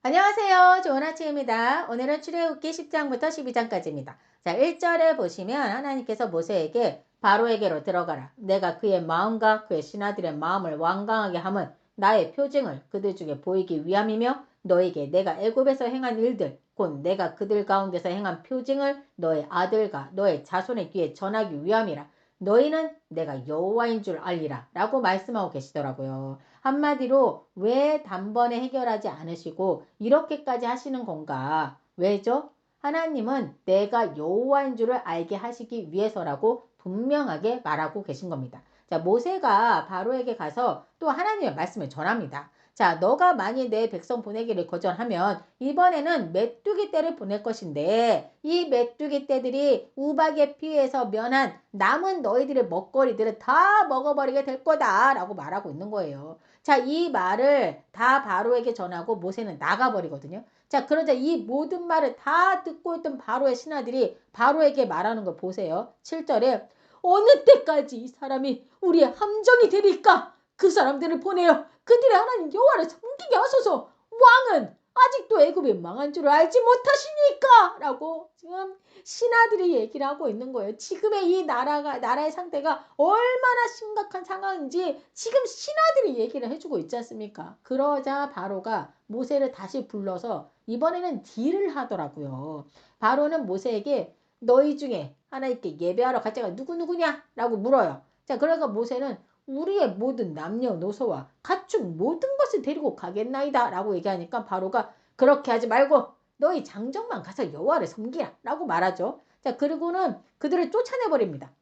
안녕하세요. 좋은 아침입니다. 오늘은 출애굽기 10장부터 12장까지입니다. 자, 1절에 보시면 하나님께서 모세에게 바로에게로 들어가라. 내가 그의 마음과 그의 신하들의 마음을 완강하게 함은 나의 표징을 그들 중에 보이기 위함이며 너에게 내가 애굽에서 행한 일들 곧 내가 그들 가운데서 행한 표징을 너의 아들과 너의 자손의 귀에 전하기 위함이라. 너희는 내가 여호와인 줄 알리라 라고 말씀하고 계시더라고요. 한마디로 왜 단번에 해결하지 않으시고 이렇게까지 하시는 건가? 왜죠? 하나님은 내가 여호와인 줄을 알게 하시기 위해서라고 분명하게 말하고 계신 겁니다. 자, 모세가 바로에게 가서 또 하나님의 말씀을 전합니다. 자, 너가 만일 내 백성 보내기를 거절하면 이번에는 메뚜기 떼를 보낼 것인데 이 메뚜기 떼들이 우박에 피해서 면한 남은 너희들의 먹거리들을 다 먹어버리게 될 거다 라고 말하고 있는 거예요. 자, 이 말을 다 바로에게 전하고 모세는 나가버리거든요. 자, 그러자 이 모든 말을 다 듣고 있던 바로의 신하들이 바로에게 말하는 걸 보세요. 7절에 어느 때까지 이 사람이 우리의 함정이 되리까? 그 사람들을 보내어 그들의 하나님 여호와를 섬기게 하소서. 왕은 아직도 애굽이 망한 줄 알지 못하시니까 라고 지금 신하들이 얘기를 하고 있는 거예요. 지금의 이 나라의 상태가 얼마나 심각한 상황인지 지금 신하들이 얘기를 해주고 있지 않습니까? 그러자 바로가 모세를 다시 불러서 이번에는 딜을 하더라고요. 바로는 모세에게 너희 중에 하나님께 예배하러 갈 자가 누구냐? 라고 물어요. 자, 그러니까 모세는 우리의 모든 남녀노소와 가축 모든 것을 데리고 가겠나이다 라고 얘기하니까 바로가 그렇게 하지 말고 너희 장정만 가서 여호와를 섬기라 라고 말하죠. 자, 그리고는 그들을 쫓아내버립니다.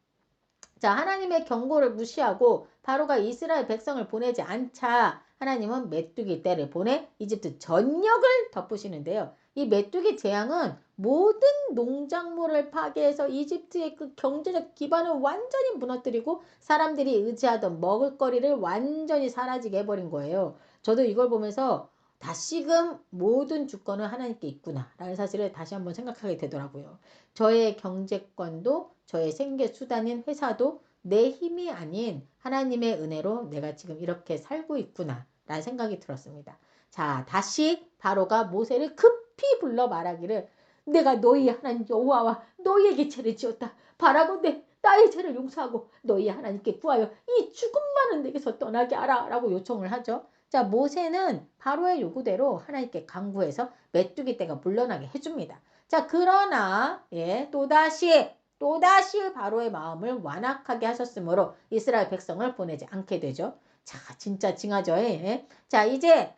자, 하나님의 경고를 무시하고 바로가 이스라엘 백성을 보내지 않자 하나님은 메뚜기 떼를 보내 이집트 전역을 덮으시는데요. 이 메뚜기 재앙은 모든 농작물을 파괴해서 이집트의 그 경제적 기반을 완전히 무너뜨리고 사람들이 의지하던 먹을거리를 완전히 사라지게 해버린 거예요. 저도 이걸 보면서 다시금 모든 주권은 하나님께 있구나 라는 사실을 다시 한번 생각하게 되더라고요. 저의 경제권도 저의 생계수단인 회사도 내 힘이 아닌 하나님의 은혜로 내가 지금 이렇게 살고 있구나 라는 생각이 들었습니다. 자, 다시 바로가 모세를 급히 불러 말하기를 내가 너희 하나님 여호와와 너희에게 죄를 지었다. 바라건대 나의 죄를 용서하고 너희 하나님께 구하여 이 죽음 많은 내게서 떠나게 하라 라고 요청을 하죠. 자, 모세는 바로의 요구대로 하나님께 간구해서 메뚜기 떼가 물러나게 해줍니다. 자, 그러나 또다시 바로의 마음을 완악하게 하셨으므로 이스라엘 백성을 보내지 않게 되죠. 자, 진짜 징하죠. 자, 이제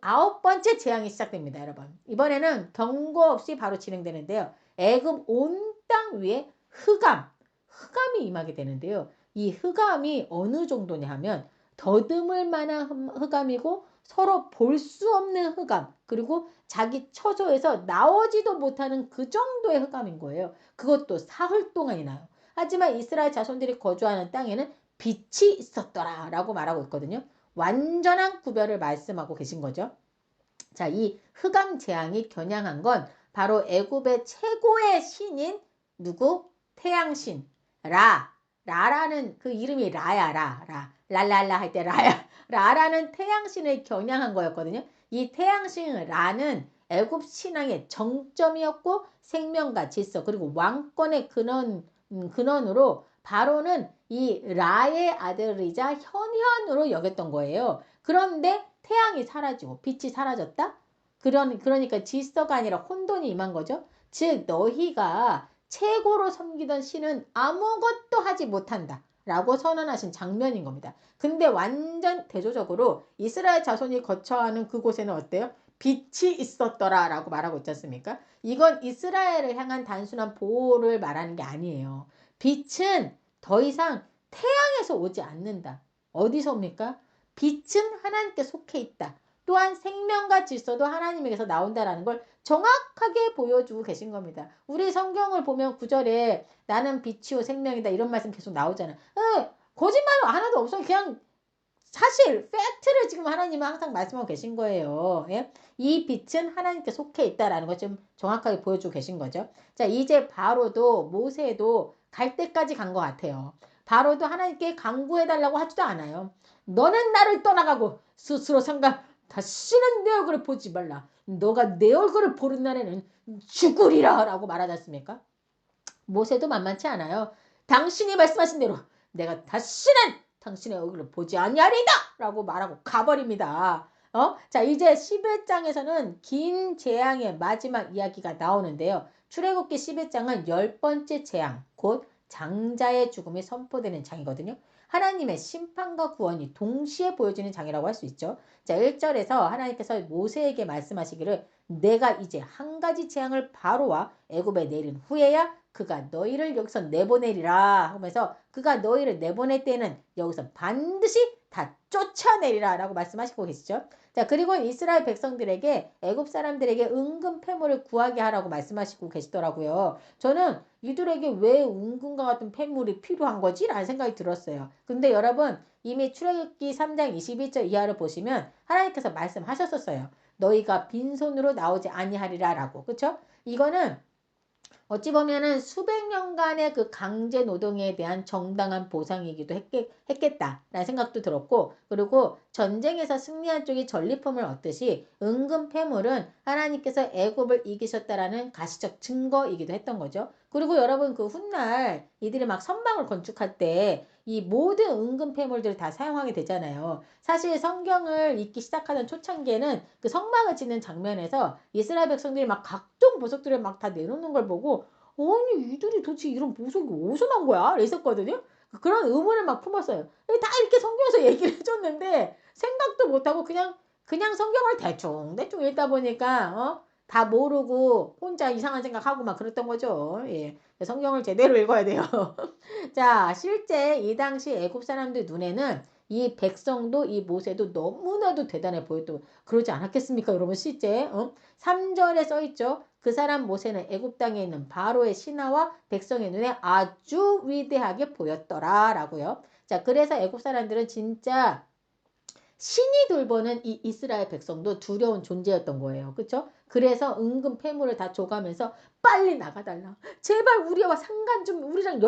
아홉 번째 재앙이 시작됩니다, 여러분. 이번에는 경고 없이 바로 진행되는데요. 애굽 온 땅 위에 흑암이 임하게 되는데요. 이 흑암이 어느 정도냐 하면 더듬을 만한 흑암이고 서로 볼 수 없는 흑암, 그리고 자기 처소에서 나오지도 못하는 그 정도의 흑암인 거예요. 그것도 사흘 동안이 나요. 하지만 이스라엘 자손들이 거주하는 땅에는 빛이 있었더라 라고 말하고 있거든요. 완전한 구별을 말씀하고 계신 거죠. 자, 이 흑암 재앙이 겨냥한 건 바로 애굽의 최고의 신인 누구? 태양신 라라는 그 이름이 라야 랄랄라 할 때 라라는 태양신을 겨냥한 거였거든요. 이 태양신 라는 애굽 신앙의 정점이었고 생명과 질서 그리고 왕권의 근원으로 바로는 이 라의 아들이자 현현으로 여겼던 거예요. 그런데 태양이 사라지고 빛이 사라졌다? 그러니까 질서가 아니라 혼돈이 임한 거죠. 즉 너희가 최고로 섬기던 신은 아무것도 하지 못한다 라고 선언하신 장면인 겁니다. 근데 완전 대조적으로 이스라엘 자손이 거처하는 그곳에는 어때요? 빛이 있었더라 라고 말하고 있지 않습니까? 이건 이스라엘을 향한 단순한 보호를 말하는 게 아니에요. 빛은 더 이상 태양에서 오지 않는다. 어디서 옵니까? 빛은 하나님께 속해 있다. 또한 생명과 질서도 하나님에게서 나온다라는 걸 정확하게 보여주고 계신 겁니다. 우리 성경을 보면 9절에 나는 빛이요 생명이다 이런 말씀 계속 나오잖아요. 거짓말 하나도 없어. 그냥 사실 팩트를 지금 하나님은 항상 말씀하고 계신 거예요. 예? 이 빛은 하나님께 속해 있다라는 걸 좀 정확하게 보여주고 계신 거죠. 자, 이제 바로도 모세도 갈 때까지 간 것 같아요. 바로도 하나님께 간구해달라고 하지도 않아요. 너는 나를 떠나가고 스스로 다시는 내 얼굴을 보지 말라. 너가 내 얼굴을 보는 날에는 죽으리라 라고 말하지 않습니까? 모세도 만만치 않아요. 당신이 말씀하신 대로 내가 다시는 당신의 얼굴을 보지 아니하리다 라고 말하고 가버립니다. 자, 이제 11장에서는 긴 재앙의 마지막 이야기가 나오는데요. 출애굽기 11장은 10번째 재앙, 곧 장자의 죽음이 선포되는 장이거든요. 하나님의 심판과 구원이 동시에 보여지는 장이라고 할 수 있죠. 자, 1절에서 하나님께서 모세에게 말씀하시기를 내가 이제 한 가지 재앙을 바로와 애굽에 내린 후에야 그가 너희를 여기서 내보내리라 하면서 그가 너희를 내보낼 때는 여기서 반드시 다 쫓아내리라 라고 말씀하시고 계시죠. 자, 그리고 이스라엘 백성들에게 애굽 사람들에게 은금 패물을 구하게 하라고 말씀하시고 계시더라고요. 저는 이들에게 왜 은금과 같은 패물이 필요한 거지? 라는 생각이 들었어요. 근데 여러분 이미 출애굽기 3장 21절 이하를 보시면 하나님께서 말씀하셨었어요. 너희가 빈손으로 나오지 아니하리라 라고. 그쵸? 이거는 어찌 보면은 수백 년간의 그 강제 노동에 대한 정당한 보상이기도 했겠다라는 생각도 들었고, 그리고 전쟁에서 승리한 쪽이 전리품을 얻듯이 은금 패물은 하나님께서 애굽을 이기셨다라는 가시적 증거이기도 했던 거죠. 그리고 여러분 그 훗날 이들이 막 선방을 건축할 때 이 모든 은금 패물들을 다 사용하게 되잖아요. 사실 성경을 읽기 시작하던 초창기에는 그 성막을 짓는 장면에서 이스라엘 백성들이 막 각종 보석들을 막 다 내놓는 걸 보고 아니 이들이 도대체 이런 보석이 어디서 난 거야? 이랬었거든요. 그런 의문을 막 품었어요. 다 이렇게 성경에서 얘기를 해줬는데 생각도 못하고 그냥 성경을 대충 읽다 보니까 다 모르고 혼자 이상한 생각하고 막 그랬던 거죠. 예. 성경을 제대로 읽어야 돼요. 자, 실제 이 당시 애굽 사람들 눈에는 이 백성도 이 모세도 너무나도 대단해 보였던 그러지 않았겠습니까, 여러분? 실제 3절에 써 있죠. 그 사람 모세는 애굽 땅에 있는 바로의 신하와 백성의 눈에 아주 위대하게 보였더라라고요. 자, 그래서 애굽 사람들은 진짜 신이 돌보는 이 이스라엘 백성도 두려운 존재였던 거예요. 그렇죠? 그래서 은근 패물을 다 줘가면서 빨리 나가달라. 제발 우리와 상관 좀 우리랑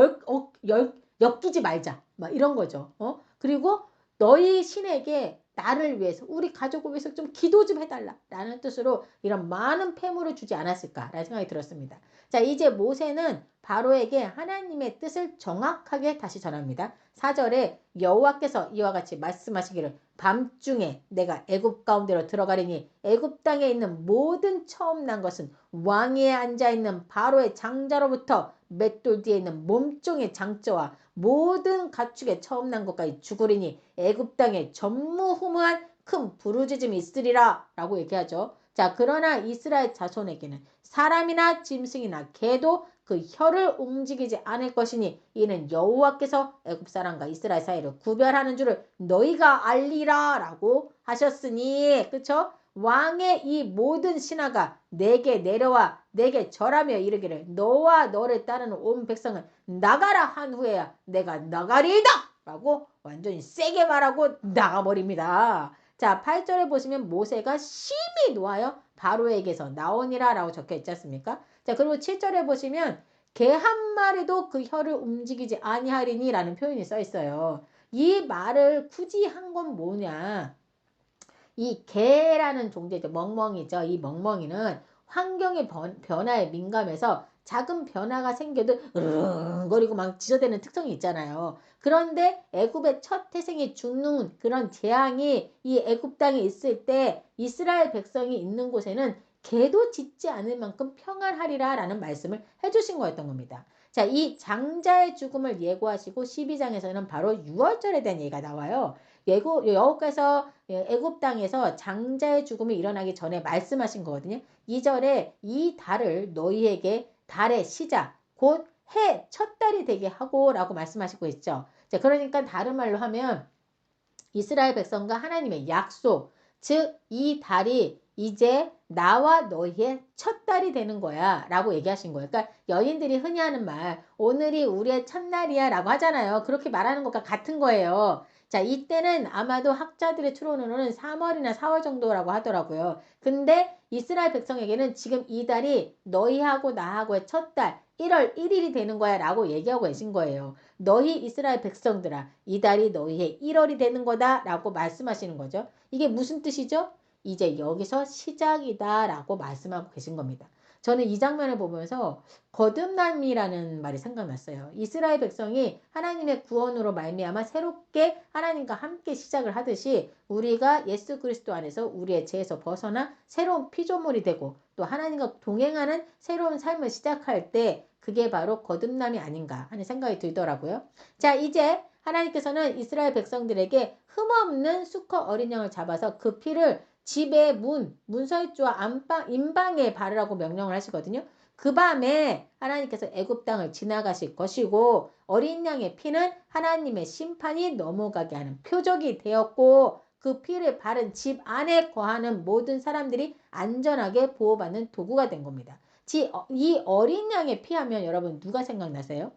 엮이지 말자. 막 이런 거죠. 그리고 너희 신에게 나를 위해서 우리 가족을 위해서 좀 기도 좀 해달라 라는 뜻으로 이런 많은 패물을 주지 않았을까라는 생각이 들었습니다. 자, 이제 모세는 바로에게 하나님의 뜻을 정확하게 다시 전합니다. 4절에 여호와께서 이와 같이 말씀하시기를 밤중에 내가 애굽 가운데로 들어가리니 애굽 땅에 있는 모든 처음 난 것은 왕위에 앉아있는 바로의 장자로부터 맷돌 뒤에 있는 몸종의 장자와 모든 가축의 처음 난 것까지 죽으리니 애굽 땅에 전무후무한 큰 부르짖음이 있으리라 라고 얘기하죠. 자, 그러나 이스라엘 자손에게는 사람이나 짐승이나 개도 그 혀를 움직이지 않을 것이니 이는 여호와께서 애굽 사람과 이스라엘 사이를 구별하는 줄을 너희가 알리라 라고 하셨으니, 그쵸? 왕의 이 모든 신하가 내게 내려와 내게 절하며 이르기를 너와 너를 따르는 온 백성은 나가라 한 후에야 내가 나가리이다 라고 완전히 세게 말하고 나가버립니다. 자, 8절에 보시면 모세가 심히 노하여 바로에게서 나오니라 라고 적혀 있지 않습니까? 자, 그리고 7절에 보시면 개 한 마리도 그 혀를 움직이지 아니하리니 라는 표현이 써 있어요. 이 말을 굳이 한 건 뭐냐? 이 개라는 존재죠. 멍멍이죠. 이 멍멍이는 환경의 변화에 민감해서 작은 변화가 생겨도 으르렁거리고 막 지저대는 특성이 있잖아요. 그런데 애굽의 첫 태생이 죽는 그런 재앙이 이 애굽 땅에 있을 때 이스라엘 백성이 있는 곳에는 개도 짖지 않을 만큼 평안하리라 라는 말씀을 해주신 거였던 겁니다. 자, 이 장자의 죽음을 예고하시고 12장에서는 바로 6월절에 대한 얘기가 나와요. 여호와께서 애굽 땅에서 장자의 죽음이 일어나기 전에 말씀하신 거거든요. 2절에 이 달을 너희에게 달의 시작 곧 해 첫 달이 되게 하고 라고 말씀하시고 있죠. 자, 그러니까 다른 말로 하면 이스라엘 백성과 하나님의 약속, 즉 이 달이 이제 나와 너희의 첫 달이 되는 거야 라고 얘기하신 거예요. 그러니까 연인들이 흔히 하는 말 오늘이 우리의 첫날이야 라고 하잖아요. 그렇게 말하는 것과 같은 거예요. 자, 이때는 아마도 학자들의 추론으로는 3월이나 4월 정도라고 하더라고요. 근데 이스라엘 백성에게는 지금 이 달이 너희하고 나하고의 첫 달 1월 1일이 되는 거야 라고 얘기하고 계신 거예요. 너희 이스라엘 백성들아 이 달이 너희의 1월이 되는 거다 라고 말씀하시는 거죠. 이게 무슨 뜻이죠? 이제 여기서 시작이다라고 말씀하고 계신 겁니다. 저는 이 장면을 보면서 거듭남이라는 말이 생각났어요. 이스라엘 백성이 하나님의 구원으로 말미암아 새롭게 하나님과 함께 시작을 하듯이 우리가 예수 그리스도 안에서 우리의 죄에서 벗어나 새로운 피조물이 되고 또 하나님과 동행하는 새로운 삶을 시작할 때 그게 바로 거듭남이 아닌가 하는 생각이 들더라고요. 자, 이제 하나님께서는 이스라엘 백성들에게 흠없는 수컷 어린 양을 잡아서 그 피를 집의 문설주와 안방, 인방에 바르라고 명령을 하시거든요. 그 밤에 하나님께서 애굽 땅을 지나가실 것이고 어린 양의 피는 하나님의 심판이 넘어가게 하는 표적이 되었고 그 피를 바른 집 안에 거하는 모든 사람들이 안전하게 보호받는 도구가 된 겁니다. 이 어린 양의 피 하면 여러분 누가 생각나세요?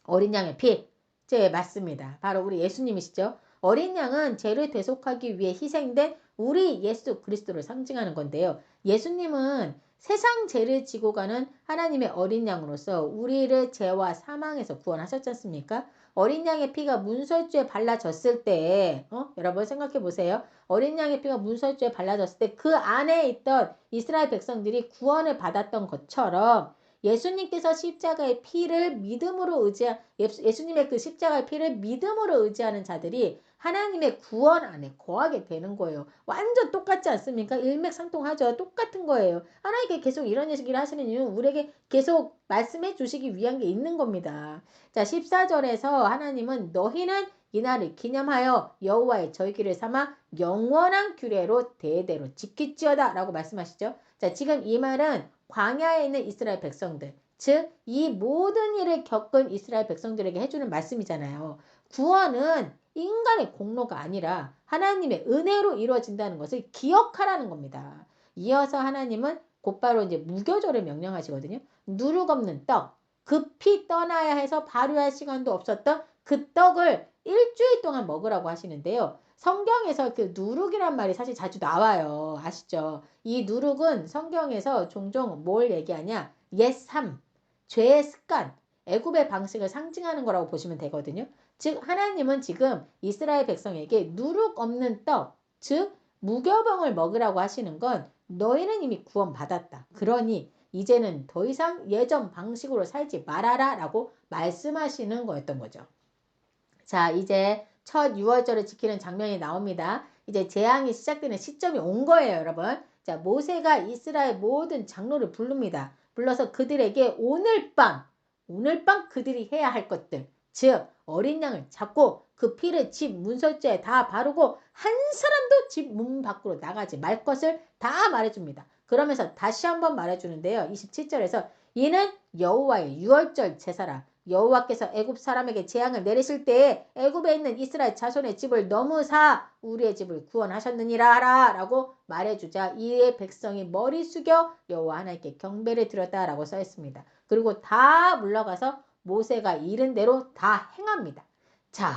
어린 양의 피. 네, 맞습니다. 바로 우리 예수님이시죠. 어린 양은 죄를 대속하기 위해 희생된 우리 예수 그리스도를 상징하는 건데요. 예수님은 세상 죄를 지고 가는 하나님의 어린 양으로서 우리를 죄와 사망에서 구원하셨지 않습니까? 어린 양의 피가 문설주에 발라졌을 때 여러분 생각해 보세요. 어린 양의 피가 문설주에 발라졌을 때 그 안에 있던 이스라엘 백성들이 구원을 받았던 것처럼 예수님께서 십자가의 피를 믿음으로 예수님의 그 십자가의 피를 믿음으로 의지하는 자들이 하나님의 구원 안에 거하게 되는 거예요. 완전 똑같지 않습니까? 일맥상통하죠. 똑같은 거예요. 하나님께 계속 이런 얘기를 하시는 이유는 우리에게 계속 말씀해 주시기 위한 게 있는 겁니다. 자, 14절에서 하나님은 너희는 이날을 기념하여 여호와의 절기를 삼아 영원한 규례로 대대로 지킬지어다 라고 말씀하시죠. 자, 지금 이 말은 광야에 있는 이스라엘 백성들, 즉 이 모든 일을 겪은 이스라엘 백성들에게 해주는 말씀이잖아요. 구원은 인간의 공로가 아니라 하나님의 은혜로 이루어진다는 것을 기억하라는 겁니다. 이어서 하나님은 곧바로 이제 무교절을 명령하시거든요. 누룩 없는 떡, 급히 떠나야 해서 발효할 시간도 없었던 그 떡을 일주일 동안 먹으라고 하시는데요. 성경에서 그 누룩이란 말이 사실 자주 나와요. 아시죠? 이 누룩은 성경에서 종종 뭘 얘기하냐? 옛삶, 죄의 습관, 애굽의 방식을 상징하는 거라고 보시면 되거든요. 즉 하나님은 지금 이스라엘 백성에게 누룩 없는 떡, 즉 무교병을 먹으라고 하시는 건 너희는 이미 구원받았다. 그러니 이제는 더 이상 예전 방식으로 살지 말아라 라고 말씀하시는 거였던 거죠. 자, 이제 첫 유월절을 지키는 장면이 나옵니다. 이제 재앙이 시작되는 시점이 온 거예요, 여러분. 자, 모세가 이스라엘 모든 장로를 부릅니다. 불러서 그들에게 오늘 밤 그들이 해야 할 것들, 즉 어린 양을 잡고 그 피를 집 문설주에 다 바르고 한 사람도 집 문 밖으로 나가지 말 것을 다 말해줍니다. 그러면서 다시 한번 말해주는데요. 27절에서 이는 여호와의 유월절 제사라. 여호와께서 애굽 사람에게 재앙을 내리실 때에 애굽에 있는 이스라엘 자손의 집을 넘으사 우리의 집을 구원하셨느니라 하라 라고 말해주자 이에 백성이 머리 숙여 여호와 하나님께 경배를 드렸다라고 써있습니다. 그리고 다 물러가서 모세가 이른 대로 다 행합니다. 자,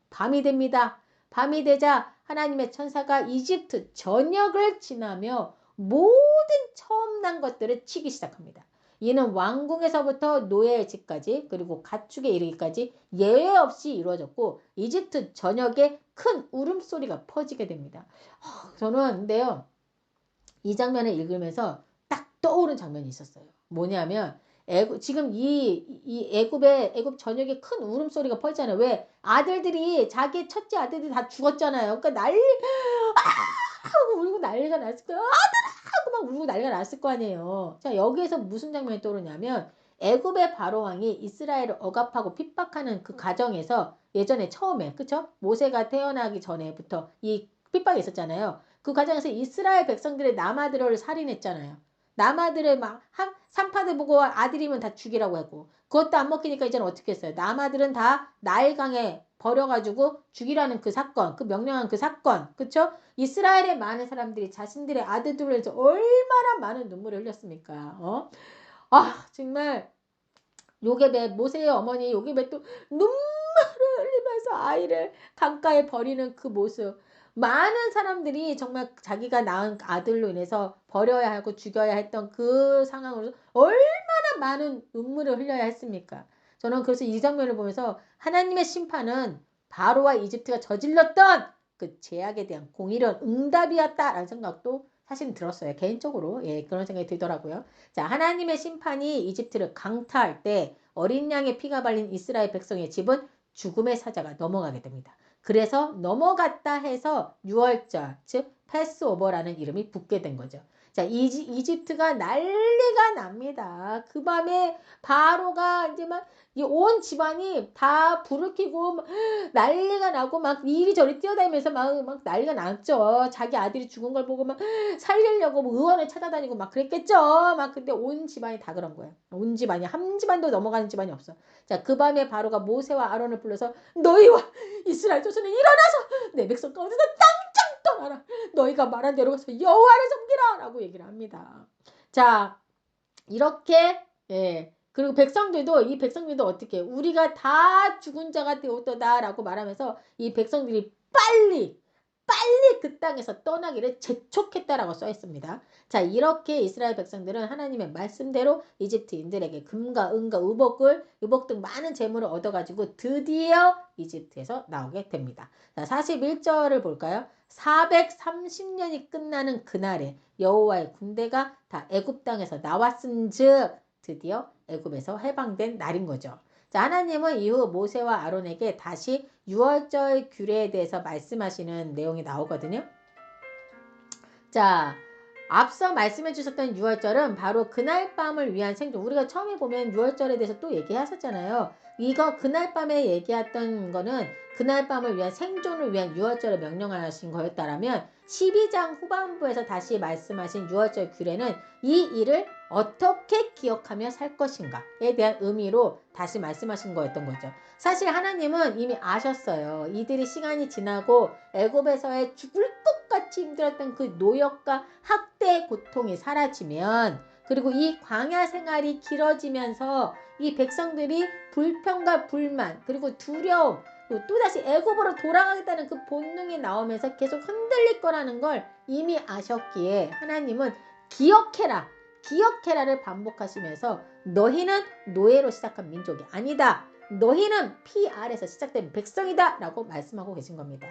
밤이 됩니다. 밤이 되자 하나님의 천사가 이집트 전역을 지나며 모든 처음 난 것들을 치기 시작합니다. 이는 왕궁에서부터 노예의 집까지 그리고 가축에 이르기까지 예외 없이 이루어졌고 이집트 전역에 큰 울음소리가 퍼지게 됩니다. 저는 근데요. 이 장면을 읽으면서 딱 떠오른 장면이 있었어요. 뭐냐면 지금 이 애굽 전역에 큰 울음소리가 퍼지잖아요. 왜? 아들들이 자기 첫째 아들들이 다 죽었잖아요. 그러니까 하고 울고 난리가 났을 거예요. 하고 막 울고 난리가 났을 거 아니에요. 자, 여기에서 무슨 장면이 떠오르냐면 애굽의 바로왕이 이스라엘을 억압하고 핍박하는 그 과정에서 예전에 처음에 그쵸? 모세가 태어나기 전에부터 이 핍박이 있었잖아요. 그 과정에서 이스라엘 백성들의 남아들을 살인했잖아요. 남아들을 막 산파들 보고 아들이면 다 죽이라고 했고 그것도 안 먹히니까 이제는 어떻게 했어요? 남아들은 다 나일강에 버려가지고 죽이라는 그 사건, 그 명령한 그 사건, 그쵸? 이스라엘의 많은 사람들이 자신들의 아들들을 위해서 얼마나 많은 눈물을 흘렸습니까? 정말 요게벳 모세의 어머니 요게벳 또 눈물을 흘리면서 아이를 강가에 버리는 그 모습. 많은 사람들이 정말 자기가 낳은 아들로 인해서 버려야 하고 죽여야 했던 그 상황으로 얼마나 많은 눈물을 흘려야 했습니까? 저는 그래서 이 장면을 보면서 하나님의 심판은 바로와 이집트가 저질렀던 그 제약에 대한 공의로운 응답이었다라는 생각도 사실 들었어요. 개인적으로. 예, 그런 생각이 들더라고요. 자, 하나님의 심판이 이집트를 강타할 때 어린 양의 피가 발린 이스라엘 백성의 집은 죽음의 사자가 넘어가게 됩니다. 그래서 넘어갔다 해서 유월절, 즉 패스오버라는 이름이 붙게 된 거죠. 자, 이집트가 난리가 납니다. 그 밤에 바로가 이제 막 온 집안이 다 불을 켜고 난리가 나고 막 이리저리 뛰어다니면서 막 난리가 났죠. 자기 아들이 죽은 걸 보고 막 살리려고 뭐 의원을 찾아다니고 막 그랬겠죠. 막 근데 온 집안이 다 그런 거예요. 온 집안이 한 집안도 넘어가는 집안이 없어. 자, 그 밤에 바로가 모세와 아론을 불러서 너희와 이스라엘 조선에 일어나서 내 백성 가운데서 당장 떠나라. 너희가 말한 대로 가서 여호와를 섬기라 라고 얘기를 합니다. 자, 이렇게 예. 그리고 이 백성들도 어떻게 우리가 다 죽은 자가 되었도다 라고 말하면서 이 백성들이 빨리 그 땅에서 떠나기를 재촉했다라고 써 있습니다. 자, 이렇게 이스라엘 백성들은 하나님의 말씀대로 이집트인들에게 금과 은과 의복 등 많은 재물을 얻어가지고 드디어 이집트에서 나오게 됩니다. 자, 41절을 볼까요? 430년이 끝나는 그날에 여호와의 군대가 다 애굽 땅에서 나왔은즉 드디어 애굽에서 해방된 날인 거죠. 자, 하나님은 이후 모세와 아론에게 다시 유월절 규례에 대해서 말씀하시는 내용이 나오거든요. 자, 앞서 말씀해 주셨던 유월절은 바로 그날 밤을 위한 생존. 우리가 처음에 보면 유월절에 대해서 또 얘기하셨잖아요. 이거 그날 밤에 얘기했던 거는 그날 밤을 위한 생존을 위한 유월절을 명령하신 거였다라면 12장 후반부에서 다시 말씀하신 유월절 규례는 이 일을 어떻게 기억하며 살 것인가에 대한 의미로 다시 말씀하신 거였던 거죠. 사실 하나님은 이미 아셨어요. 이들이 시간이 지나고 애굽에서의 죽을 것 같이 힘들었던 그 노역과 학대의 고통이 사라지면 그리고 이 광야 생활이 길어지면서 이 백성들이 불평과 불만 그리고 두려움 또다시 애굽으로 돌아가겠다는 그 본능이 나오면서 계속 흔들릴 거라는 걸 이미 아셨기에 하나님은 기억해라를 반복하시면서 너희는 노예로 시작한 민족이 아니다. 너희는 피 아래서 시작된 백성이다 라고 말씀하고 계신 겁니다.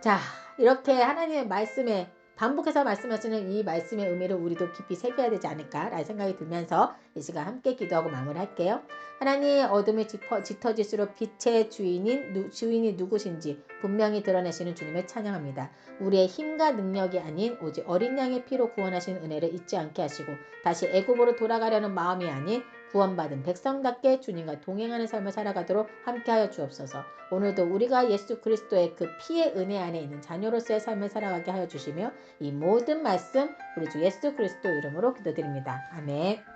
자, 이렇게 하나님의 말씀에 반복해서 말씀하시는 이 말씀의 의미를 우리도 깊이 새겨야 되지 않을까라는 생각이 들면서 이 시간 함께 기도하고 마무리할게요. 하나님, 어둠이 짙어질수록 빛의 주인이 누구신지 분명히 드러내시는 주님을 찬양합니다. 우리의 힘과 능력이 아닌 오직 어린 양의 피로 구원하신 은혜를 잊지 않게 하시고 다시 애굽으로 돌아가려는 마음이 아닌 구원받은 백성답게 주님과 동행하는 삶을 살아가도록 함께하여 주옵소서. 오늘도 우리가 예수 그리스도의 그 피의 은혜 안에 있는 자녀로서의 삶을 살아가게 하여 주시며 이 모든 말씀 우리 주 예수 그리스도 이름으로 기도드립니다. 아멘.